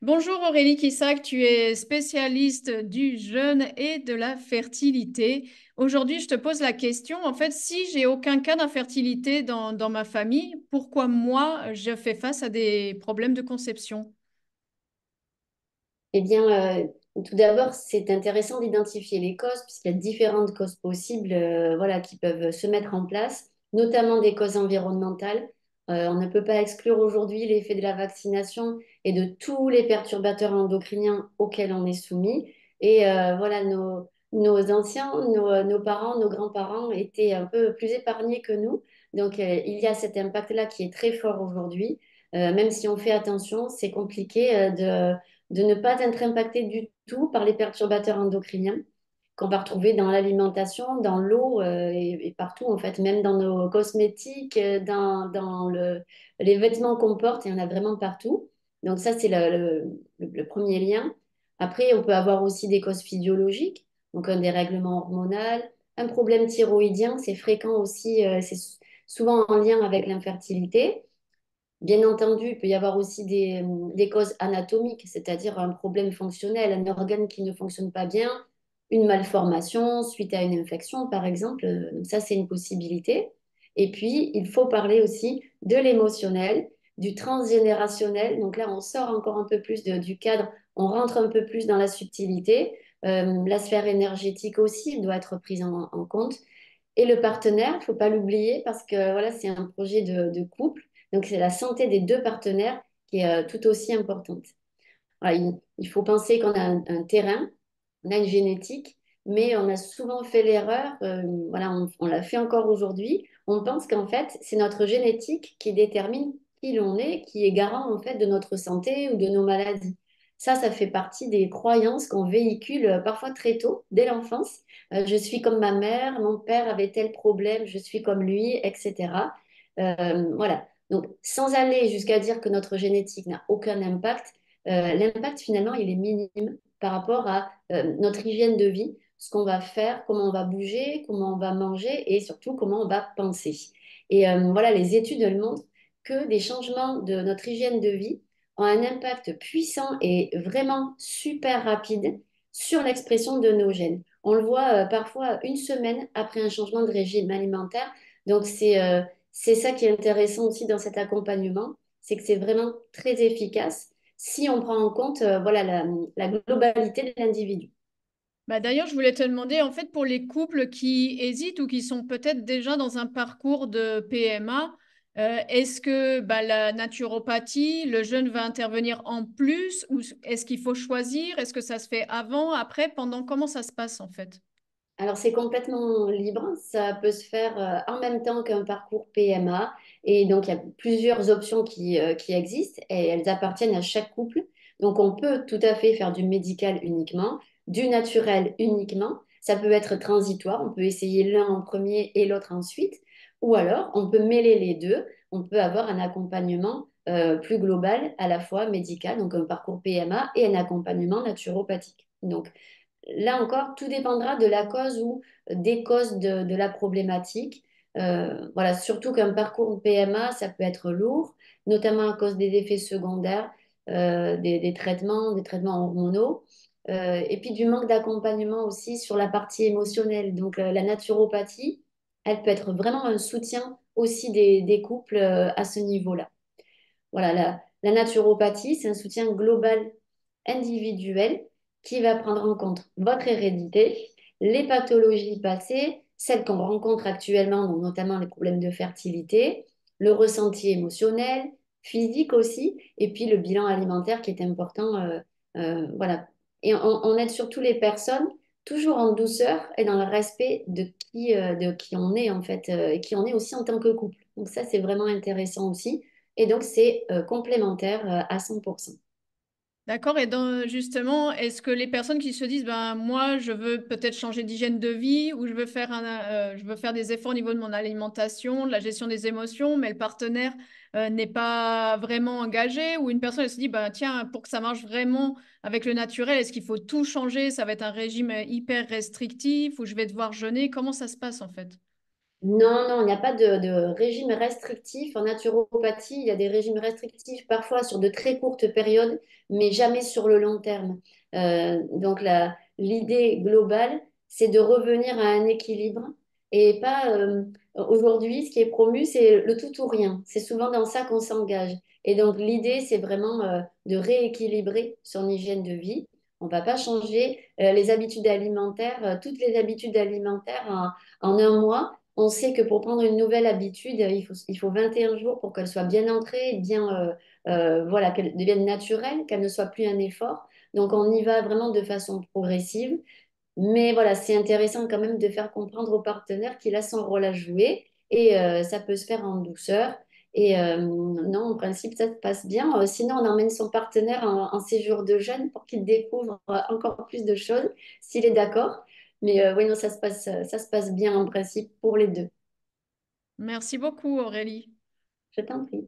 Bonjour Aurélie Kissac, tu es spécialiste du jeûne et de la fertilité. Aujourd'hui, je te pose la question, en fait, si j'ai aucun cas d'infertilité dans ma famille, pourquoi moi, je fais face à des problèmes de conception? Eh bien, tout d'abord, c'est intéressant d'identifier les causes, puisqu'il y a différentes causes possibles, voilà, qui peuvent se mettre en place, notamment des causes environnementales. On ne peut pas exclure aujourd'hui l'effet de la vaccination et de tous les perturbateurs endocriniens auxquels on est soumis. Et voilà, nos anciens, nos parents, nos grands-parents étaient un peu plus épargnés que nous. Donc, il y a cet impact-là qui est très fort aujourd'hui. Même si on fait attention, c'est compliqué de ne pas être impacté du tout par les perturbateurs endocriniens qu'on va retrouver dans l'alimentation, dans l'eau et partout en fait, même dans nos cosmétiques, les vêtements qu'on porte, il y en a vraiment partout. Donc ça, c'est le premier lien. Après, on peut avoir aussi des causes physiologiques, donc un dérèglement hormonal, un problème thyroïdien, c'est fréquent aussi, souvent en lien avec l'infertilité. Bien entendu, il peut y avoir aussi des causes anatomiques, c'est-à-dire un problème fonctionnel, un organe qui ne fonctionne pas bien, une malformation suite à une infection, par exemple. Donc ça, c'est une possibilité. Et puis, il faut parler aussi de l'émotionnel, du transgénérationnel. Donc là, on sort encore un peu plus du cadre, on rentre un peu plus dans la subtilité. La sphère énergétique aussi doit être prise en compte. Et le partenaire, il ne faut pas l'oublier parce que voilà, c'est un projet de couple. Donc, c'est la santé des deux partenaires qui est tout aussi importante. Voilà, il faut penser qu'on a un terrain, on a une génétique, mais on a souvent fait l'erreur, voilà, on l'a fait encore aujourd'hui. On pense qu'en fait, c'est notre génétique qui détermine qui l'on est, qui est garant en fait de notre santé ou de nos maladies. Ça fait partie des croyances qu'on véhicule parfois très tôt, dès l'enfance. Je suis comme ma mère, mon père avait tel problème, je suis comme lui, etc. Voilà. Donc, sans aller jusqu'à dire que notre génétique n'a aucun impact, l'impact finalement, il est minime par rapport à notre hygiène de vie, ce qu'on va faire, comment on va bouger, comment on va manger et surtout comment on va penser. Et voilà, les études elles montrent que des changements de notre hygiène de vie ont un impact puissant et vraiment super rapide sur l'expression de nos gènes. On le voit parfois une semaine après un changement de régime alimentaire. Donc c'est ça qui est intéressant aussi dans cet accompagnement, c'est que c'est vraiment très efficace si on prend en compte voilà, la globalité de l'individu. Bah, d'ailleurs, je voulais te demander, en fait, pour les couples qui hésitent ou qui sont peut-être déjà dans un parcours de PMA, est-ce que bah, la naturopathie, le jeûne va intervenir en plus ou est-ce qu'il faut choisir? Est-ce que ça se fait avant, après, pendant? Comment ça se passe en fait? Alors c'est complètement libre, ça peut se faire en même temps qu'un parcours PMA et donc il y a plusieurs options qui existent et elles appartiennent à chaque couple. Donc on peut tout à fait faire du médical uniquement, du naturel uniquement, ça peut être transitoire, on peut essayer l'un en premier et l'autre ensuite, ou alors on peut mêler les deux, on peut avoir un accompagnement plus global à la fois médical, donc un parcours PMA et un accompagnement naturopathique. Donc là encore, tout dépendra de la cause ou des causes de la problématique. Voilà, surtout qu'un parcours PMA, ça peut être lourd, notamment à cause des effets secondaires, des traitements hormonaux, et puis du manque d'accompagnement aussi sur la partie émotionnelle. Donc, la naturopathie, elle peut être vraiment un soutien aussi des couples à ce niveau-là. Voilà, la naturopathie, c'est un soutien global individuel qui va prendre en compte votre hérédité, les pathologies passées, celles qu'on rencontre actuellement, donc notamment les problèmes de fertilité, le ressenti émotionnel, physique aussi, et puis le bilan alimentaire qui est important. Voilà. Et on aide surtout les personnes toujours en douceur et dans le respect de qui on est en fait, et qui on est aussi en tant que couple. Donc ça, c'est vraiment intéressant aussi. Et donc, c'est complémentaire à 100%. D'accord. Et justement, est-ce que les personnes qui se disent, ben, moi, je veux peut-être changer d'hygiène de vie ou je veux faire des efforts au niveau de mon alimentation, de la gestion des émotions, mais le partenaire n'est pas vraiment engagé ou une personne, elle se dit, ben, tiens, pour que ça marche vraiment avec le naturel, est-ce qu'il faut tout changer? Ça va être un régime hyper restrictif ou je vais devoir jeûner? Comment ça se passe en fait? Non, non, il n'y a pas de régime restrictif. En naturopathie, il y a des régimes restrictifs parfois sur de très courtes périodes, mais jamais sur le long terme. Donc l'idée globale, c'est de revenir à un équilibre et pas aujourd'hui, ce qui est promu, c'est le tout ou rien. C'est souvent dans ça qu'on s'engage. Et donc l'idée, c'est vraiment de rééquilibrer son hygiène de vie. On ne va pas changer les habitudes alimentaires, toutes les habitudes alimentaires en un mois. On sait que pour prendre une nouvelle habitude, il faut 21 jours pour qu'elle soit bien ancrée, voilà, qu'elle devienne naturelle, qu'elle ne soit plus un effort. Donc on y va vraiment de façon progressive. Mais voilà, c'est intéressant quand même de faire comprendre au partenaire qu'il a son rôle à jouer et ça peut se faire en douceur. Et non, en principe, ça se passe bien. Sinon, on emmène son partenaire en séjour de jeûne pour qu'il découvre encore plus de choses, s'il est d'accord. Mais oui, non, ça se passe bien en principe pour les deux. Merci beaucoup, Aurélie. Je t'en prie.